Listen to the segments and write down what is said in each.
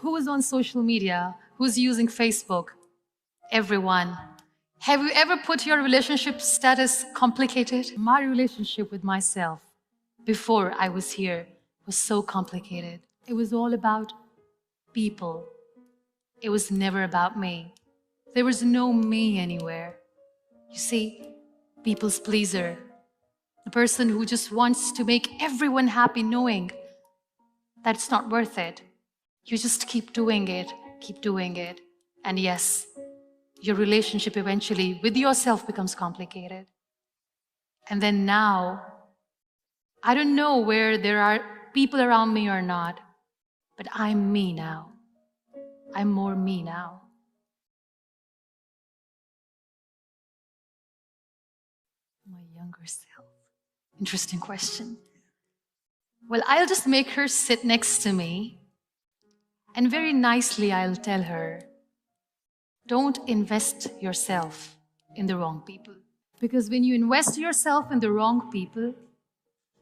Who is on social media? Who's using Facebook? Everyone. Have you ever put your relationship status complicated? My relationship with myself before I was here was so complicated. It was all about people. It was never about me. There was no me anywhere. You see, people's pleaser. The person who just wants to make everyone happy knowing that it's not worth it. You just keep doing it. And yes, your relationship eventually with yourself becomes complicated. And then now, I don't know where there are people around me or not, but I'm me now. I'm more me now. My younger self. Interesting question. Well, I'll just make her sit next to me, and very nicely I'll tell her, don't invest yourself in the wrong people. Because when you invest yourself in the wrong people,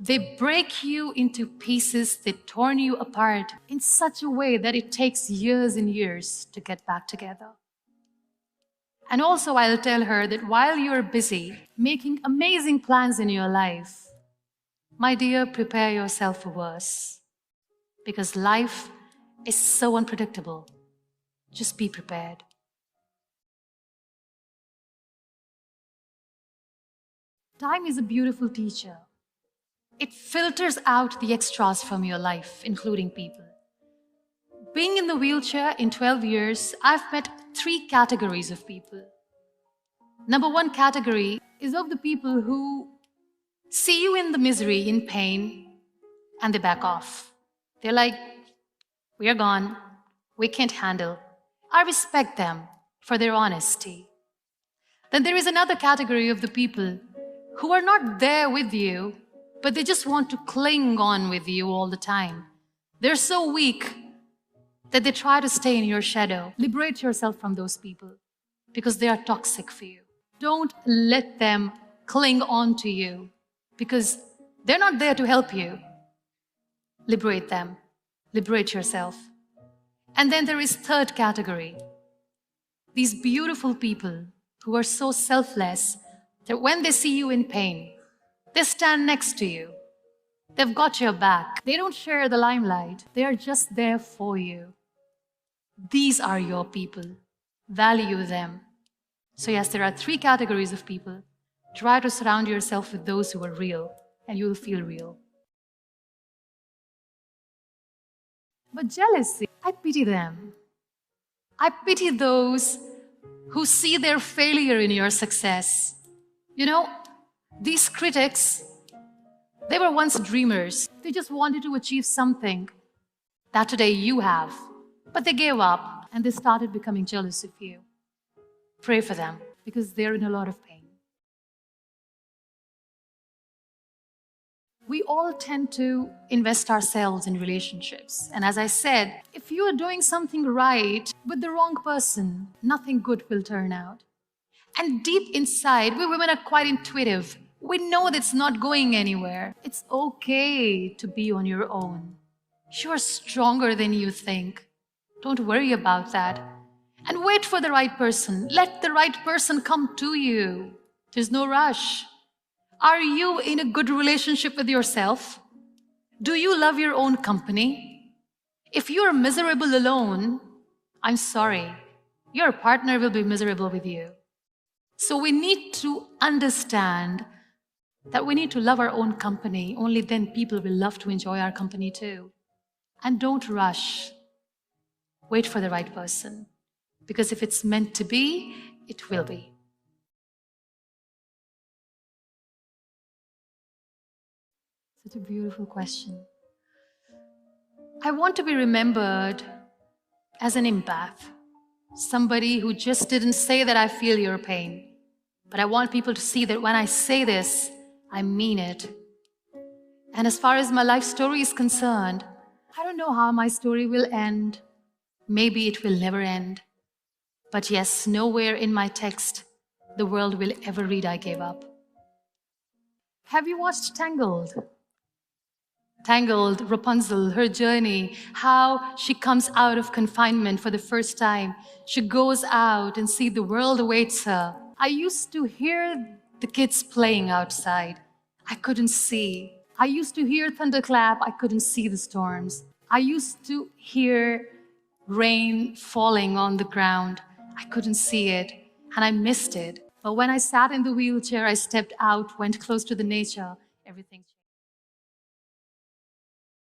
they break you into pieces, they torn you apart in such a way that it takes years and years to get back together. And also I'll tell her that while you're busy making amazing plans in your life, my dear, prepare yourself for worse. Because life is so unpredictable. Just be prepared. Time is a beautiful teacher. It filters out the extras from your life, including people. Being in the wheelchair in 12 years, I've met 3 categories of people. Number 1 category is of the people who see you in the misery, in pain, and they back off. They're like, we are gone, we can't handle. I respect them for their honesty. Then there is another category of the people who are not there with you, but they just want to cling on with you all the time. They're so weak that they try to stay in your shadow. Liberate yourself from those people because they are toxic for you. Don't let them cling on to you because they're not there to help you. Liberate them. Liberate yourself. And then there is 3rd category. These beautiful people who are so selfless that when they see you in pain, they stand next to you. They've got your back. They don't share the limelight. They are just there for you. These are your people. Value them. So yes, there are 3 categories of people. Try to surround yourself with those who are real, and you will feel real. But jealousy, I pity them. I pity those who see their failure in your success. You know, these critics, they were once dreamers. They just wanted to achieve something that today you have. But they gave up and they started becoming jealous of you. Pray for them because they're in a lot of pain. We all tend to invest ourselves in relationships. And as I said, if you are doing something right with the wrong person, nothing good will turn out. And deep inside, we women are quite intuitive. We know that it's not going anywhere. It's okay to be on your own. You are stronger than you think. Don't worry about that. And wait for the right person. Let the right person come to you. There's no rush. Are you in a good relationship with yourself? Do you love your own company? If you're miserable alone, I'm sorry, your partner will be miserable with you. So we need to understand that we need to love our own company. Only then people will love to enjoy our company too. And don't rush. Wait for the right person. Because if it's meant to be, it will be. Such a beautiful question. I want to be remembered as an empath. Somebody who just didn't say that I feel your pain. But I want people to see that when I say this, I mean it. And as far as my life story is concerned, I don't know how my story will end. Maybe it will never end. But yes, nowhere in my text the world will ever read I gave up. Have you watched Tangled? Tangled, Rapunzel, her journey, how she comes out of confinement for the first time. She goes out and see the world awaits her. I used to hear the kids playing outside. I couldn't see. I used to hear thunderclap. I couldn't see the storms. I used to hear rain falling on the ground. I couldn't see it, and I missed it. But when I sat in the wheelchair, I stepped out, went close to the nature, everything changed.